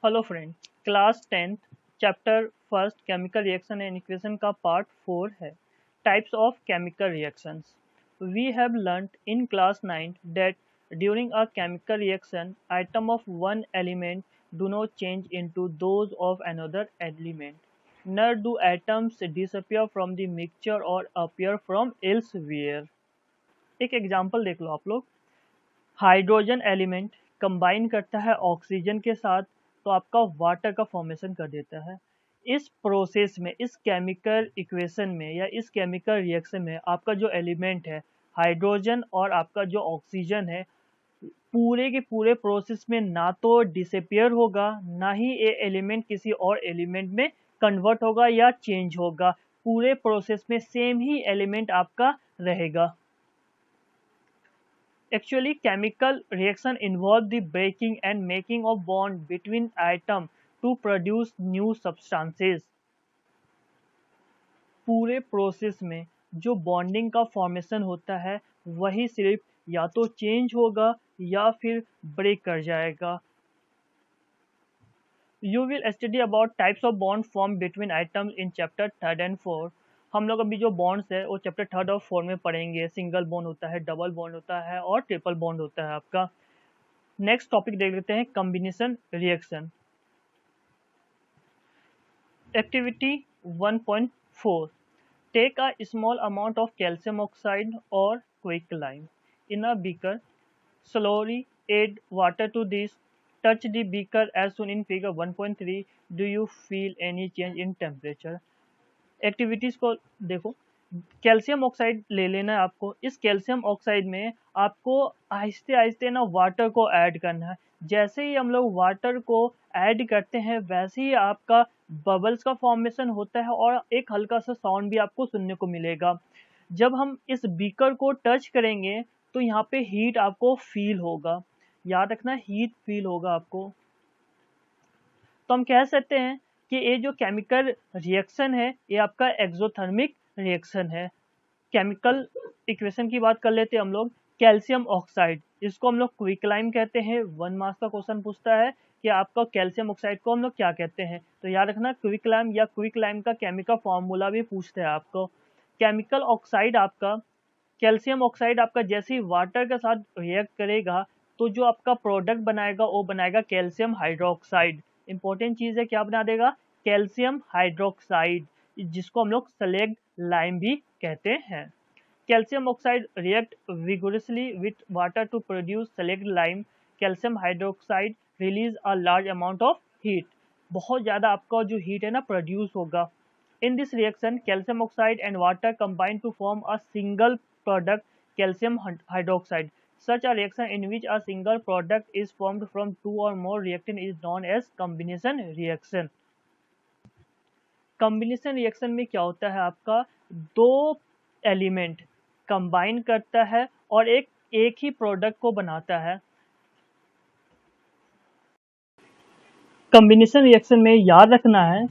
Hello friend, class 10th chapter first chemical reaction and equation का part 4 है types of chemical reactions. We have learnt in class 9 that during a chemical reaction, atom of one element do not change into those of another element. Nor do atoms disappear from the mixture or appear from elsewhere. एक example देख लो आप लोग. Hydrogen element combine करता है oxygen के साथ तो आपका वाटर का फॉर्मेशन कर देता है. इस प्रोसेस में, इस केमिकल इक्वेशन में या इस केमिकल रिएक्शन में आपका जो एलिमेंट है हाइड्रोजन और आपका जो ऑक्सीजन है, पूरे के पूरे प्रोसेस में ना तो डिसअपियर होगा, ना ही ये एलिमेंट किसी और एलिमेंट में कन्वर्ट होगा या चेंज होगा. पूरे प्रोसेस में सेम ही एलिमेंट आपका रहेगा. Actually, chemical reaction involve the breaking and making of bond between atom to produce new substances. पूरे प्रोसेस में जो बॉन्डिंग का फॉर्मेशन होता है वही सिर्फ या तो चेंज होगा या फिर ब्रेक कर जाएगा. You will study about types of bond formed between atoms in chapter 3rd and 4. हम लोग अभी जो बॉन्ड्स है वो चैप्टर 3rd और 4 में पढ़ेंगे. सिंगल बॉन्ड होता है, डबल बॉन्ड होता है और ट्रिपल बॉन्ड होता है आपका. नेक्स्ट टॉपिक देख लेते हैं combination reaction. Activity 1.4. Take a small amount of calcium oxide और quicklime in a beaker. Slowly add water to this. Touch the beaker as shown in figure 1.3. Do you feel any change in temperature? Activities को देखो. Calcium oxide ले लेना है आपको. इस calcium oxide में आपको आहिस्ते आहिस्ते ना वाटर को ऐड करना है. जैसे ही हम लोग वाटर को ऐड करते हैं वैसे ही आपका बबल्स का फॉर्मेशन होता है और एक हल्का सा साउंड भी आपको सुनने को मिलेगा. जब हम इस बीकर को टच करेंगे तो यहाँ पे हीट आपको फील होगा. याद रखना, हीट फील होगा आपको. तो हम कह सकते हैं कि ये जो केमिकल रिएक्शन है ये आपका एक्सोथर्मिक रिएक्शन है. केमिकल इक्वेशन की बात कर लेते हैं हम लोग. कैल्शियम ऑक्साइड, इसको हम लोग क्विकलाइम कहते हैं. 1 मार्क्स का क्वेश्चन पूछता है कि आपका कैल्शियम ऑक्साइड को हम लोग क्या कहते हैं, तो याद रखना क्विकलाइम या क्विकलाइम का केमिकल फॉर्मूला भी पूछते हैं आपको. केमिकल ऑक्साइड आपका, कैल्शियम ऑक्साइड आपका जैसे ही वाटर के साथ रिएक्ट करेगा तो जो आपका प्रोडक्ट बनाएगा वो बनाएगा कैल्शियम हाइड्रोक्साइड. इंपॉर्टेंट चीज़ है, क्या बना देगा? कैल्शियम हाइड्रोक्साइड, जिसको हम लोग सेलेक्ट लाइम भी कहते हैं. Calcium oxide react vigorously with water to produce slaked lime. Calcium hydroxide release a large amount of heat. बहुत ज़्यादा आपका जो हीट है ना प्रोड्यूस होगा. In this reaction, calcium oxide and water combine to form a single product, calcium hydroxide. Such a reaction in which a single product is formed from two or more reactants is known as combination reaction. Combination reaction में क्या होता है आपका, दो element combine करता है और एक ही प्रोडक्ट को बनाता है. कॉम्बिनेशन रिएक्शन में याद रखना है,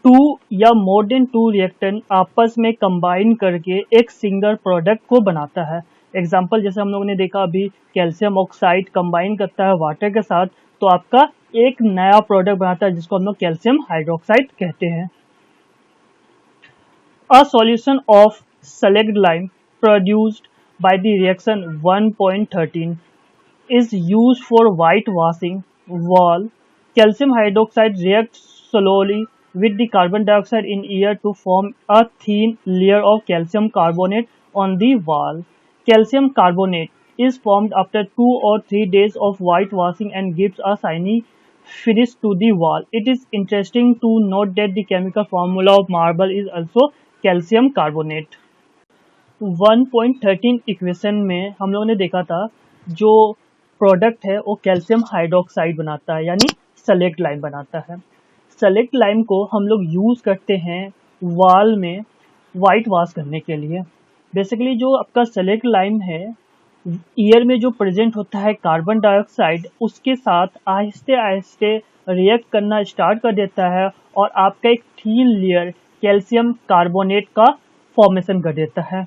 टू या मोर देन टू रिएक्टेंट आपस में कंबाइन करके एक सिंगल प्रोडक्ट को बनाता है. एग्जांपल जैसे हम लोगों ने देखा अभी, कैल्शियम ऑक्साइड कंबाइन करता है वाटर के साथ तो आपका एक नया प्रोडक्ट बनाता है जिसको हम लोग कैल्शियम हाइड्रोक्साइड कहते हैं. A solution of select lime produced by the reaction 1.13 is used for white washing wall. Calcium hydroxide reacts slowly with the carbon dioxide in air to form a thin layer of calcium carbonate on the wall. Calcium carbonate is formed after 2 or 3 days of white washing and gives a shiny finish to the wall. It is interesting to note that the chemical formula of marble is also calcium carbonate. 1.13 equation में हम लोगों ने देखा था जो product है वो calcium hydroxide बनाता है, यानी सेलेक्ट लाइम बनाता है. सेलेक्ट लाइम को हम लोग यूज़ करते हैं वॉल में वाइट वॉश करने के लिए. बेसिकली जो आपका सेलेक्ट लाइम है, एयर में जो प्रेजेंट होता है कार्बन डाइऑक्साइड, उसके साथ आहिस्ते आहिस्ते रिएक्ट करना स्टार्ट कर देता है और आपका एक थीन लेयर कैल्शियम कार्बोनेट का फॉर्मेशन कर देता है.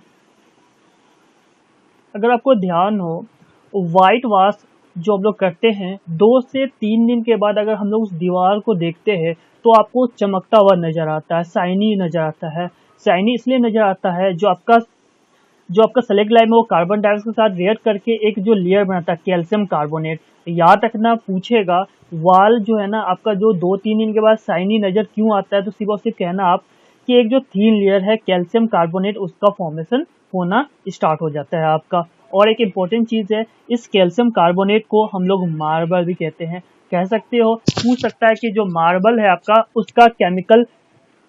अगर आपको ध्यान हो, वाइट वॉश जो हम लोग करते हैं, 2 से 3 दिन के बाद अगर हम लोग उस दीवार को देखते हैं तो आपको चमकता हुआ नजर आता है, शाइनी नजर आता है। शाइनी इसलिए नजर आता है, जो आपका सेलेक्ट लाइम है वो कार्बन डाइऑक्साइड के साथ रिएक्ट करके एक जो लेयर बनाता है कैल्शियम कार्बोनेट। याद रखना पूछेगा, वाल जो है ना आपका जो 2-3 दिन के बाद शाइनी नजर क्यों आता है, तो सिर्फ और सिर्फ कहना आप कि एक जो थीन लेयर है कैल्शियम कार्बोनेट उसका फॉर्मेशन होना स्टार्ट हो जाता है आपका। और एक इम्पोर्टेंट चीज है, इस कैल्शियम कार्बोनेट को हम लोग मार्बल भी कहते हैं। कह सकते हो, पूछ सकता है कि जो मार्बल है आपका उसका केमिकल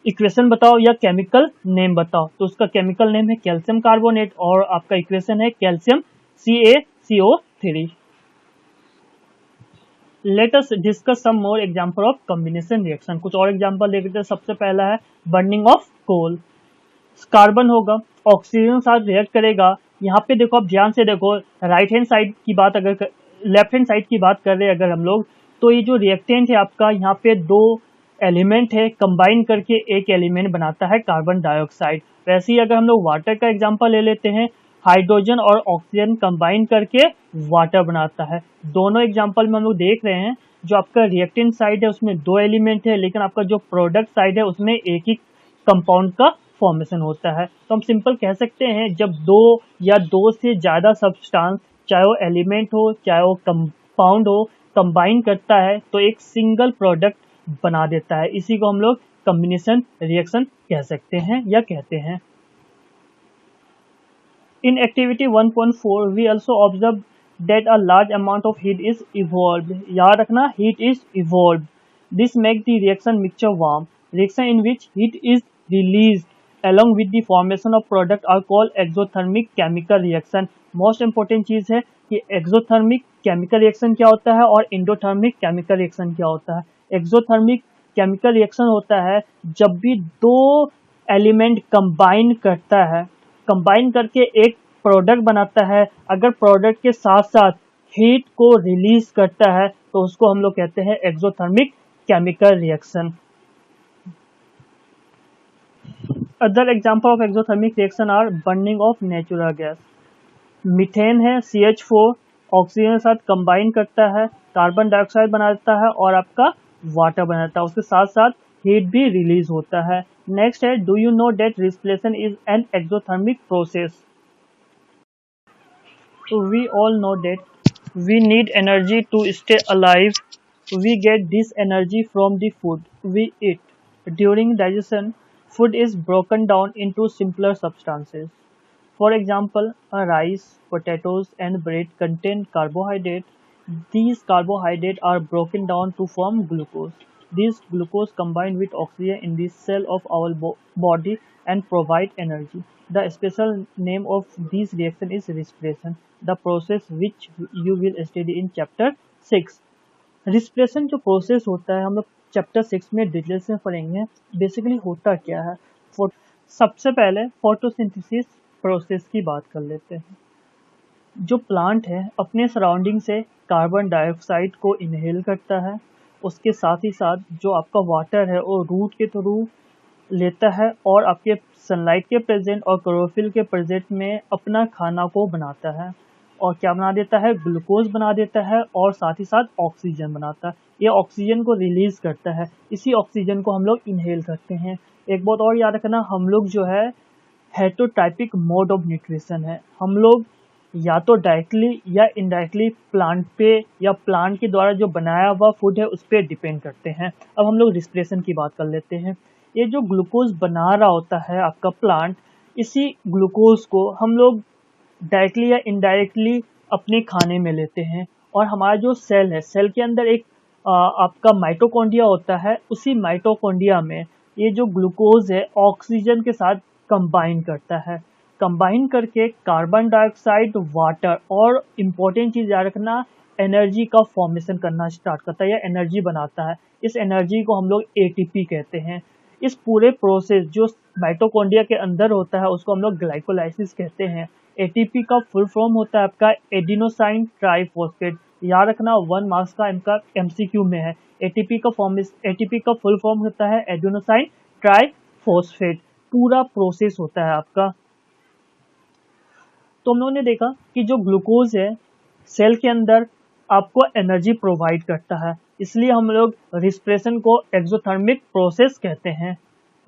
इक्वेशन बताओ या केमिकल नेम बताओ, तो उसका केमिकल नेम है कैल्शियम कार्बोनेट और आपका इक्वेशन है calcium CaCO3। Let us discuss some more example of combination reaction. कुछ और एग्जांपल देख लेते हैं। सबसे पहला है बर्निंग ऑफ कोल। कार्बन होगा, ऑक्सीजन साथ रिएक्ट करेगा। यहाँ पे देखो, आप ध्यान से देखो, राइट हैंड साइड की बात अगर लेफ्ट हैंड साइड की बात कर रहे हैं अगर हम लोग, तो ये जो रिएक्टेंट है आपका, यहाँ पे 2 एलिमेंट है, कंबाइन करके एक एलिमेंट बनाता है कार्बन डाइऑक्साइड। वैसे ही अगर हम लोग वाटर का एग्जांपल ले लेते हैं, हाइड्रोजन और ऑक्सीजन कंबाइन करके वाटर बनाता है। दोनों एग्जांपल में हम लोग देख रहे हैं, जो आपका रिएक्टेंट साइड है उसमें 2 एलिमेंट है, लेकिन आपका जो प्रोडक्ट साइड है उसमें एक ही कंपाउंड का फॉर्मेशन होता है। तो हम सिंपल कह सकते हैं, जब 2 या 2 से ज्यादा सब्सटेंस, चाहे वो एलिमेंट हो चाहे वो कंपाउंड हो, कंबाइन करता है तो एक सिंगल प्रोडक्ट बना देता है। इसी को हम लोग कॉम्बिनेशन रिएक्शन कह सकते हैं या कहते हैं। In activity 1.4, we also observe that a large amount of heat is evolved. याद रखना, heat is evolved. This makes the reaction mixture warm. Reaction in which heat is released along with the formation of product are called exothermic chemical reaction. Most important चीज है कि exothermic chemical reaction क्या होता है और endothermic chemical reaction क्या होता है। Exothermic chemical reaction होता है जब भी 2 एलिमेंट कंबाइन करता है, कंबाइन करके एक प्रोडक्ट बनाता है, अगर प्रोडक्ट के साथ साथ हीट को रिलीज करता है तो उसको हम लोग कहते हैं exothermic chemical reaction. Other example of exothermic reaction are burning of natural gas. Methane है, CH4 ऑक्सीजन के साथ कंबाइन करता है, कार्बन डाइऑक्साइड बना देता है और आपका वाटर बनाता है, उसके साथ साथ हीट भी रिलीज होता है। नेक्स्ट है, do you know that respiration is an exothermic process. We all know that we need energy to stay alive. We get this energy from the food we eat. During digestion, food is broken down into simpler substances. For example, a rice, potatoes, and bread contain carbohydrate. These carbohydrates are broken down to form glucose. This glucose combine with oxygen in the cell of our body and provide energy. The special name of this reaction is respiration, the process which you will study in chapter 6. Respiration जो process होता है हम लोग chapter 6 में details में पढ़ेंगे। Basically होता क्या है। सबसे पहले फोटोसिंथेसिस प्रोसेस की बात कर लेते हैं। जो प्लांट है अपने सराउंडिंग से कार्बन डाइऑक्साइड को इनहेल करता है, उसके साथ ही साथ जो आपका वाटर है वो रूट के थ्रू लेता है और आपके सनलाइट के प्रेजेंट और क्लोरोफिल के प्रेजेंट में अपना खाना को बनाता है और क्या बना देता है, ग्लूकोज बना देता है और साथ ही साथ ऑक्सीजन बनाता है। ये ऑक्सीजन को रिलीज करता है, इसी ऑक्सीजन को हम लोग इनहेल करते हैं। एक बात और याद रखना, हम लोग जो है हेटेरोटाइपिक मोड ऑफ न्यूट्रिशन है, हम लोग या तो डायरेक्टली या इनडायरेक्टली प्लांट पे या प्लांट के द्वारा जो बनाया हुआ फूड है उस पर डिपेंड करते हैं। अब हम लोग रिस्पिरेशन की बात कर लेते हैं। ये जो ग्लूकोज बना रहा होता है आपका प्लांट, इसी ग्लूकोज को हम लोग डायरेक्टली या इनडायरेक्टली अपने खाने में लेते हैं और हमारा जो सेल है, सेल के अंदर एक आपका माइटोकॉन्ड्रिया होता है, उसी माइटोकॉन्ड्रिया में ये जो ग्लूकोज है ऑक्सीजन के साथ कंबाइन करता है, कंबाइन करके कार्बन डाइऑक्साइड, वाटर और इम्पोर्टेंट चीज याद रखना, एनर्जी का फॉर्मेशन करना स्टार्ट करता है या एनर्जी बनाता है। इस एनर्जी को हम लोग ATP कहते हैं। इस पूरे प्रोसेस जो माइटोकॉन्ड्रिया के अंदर होता है उसको हम लोग ग्लाइकोलाइसिस कहते हैं। ATP का फुल फॉर्म होता है आपका एडिनोसाइन ट्राइफॉस्फेट। याद रखना 1 मार्क्स का MCQ में है। ATP का फुल फॉर्म होता है एडिनोसाइन ट्राइफॉस्फेट। पूरा प्रोसेस होता है आपका। तो हम लोगों ने देखा कि जो ग्लूकोज है सेल के अंदर आपको एनर्जी प्रोवाइड करता है, इसलिए हम लोग रिस्पिरेशन को एक्सोथर्मिक प्रोसेस कहते हैं।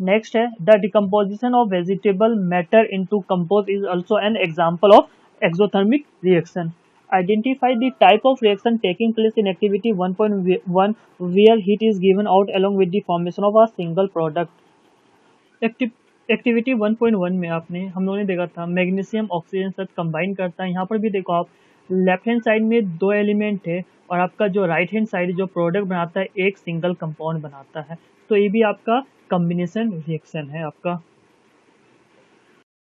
नेक्स्ट है the decomposition of vegetable matter into compost is also an example of exothermic reaction. Identify the type of reaction taking place in activity 1.1 where heat is given out along with the formation of a single product. Activity 1.1 में आपने हम लोगों ने देखा था magnesium oxygen साथ combine करता है। यहाँ पर भी देखो आप लेफ्ट हैंड साइड में दो एलिमेंट है और आपका जो राइट हैंड साइड जो प्रोडक्ट बनाता है एक सिंगल कंपाउंड बनाता है। तो ये भी आपका कॉम्बिनेशन रिएक्शन है आपका।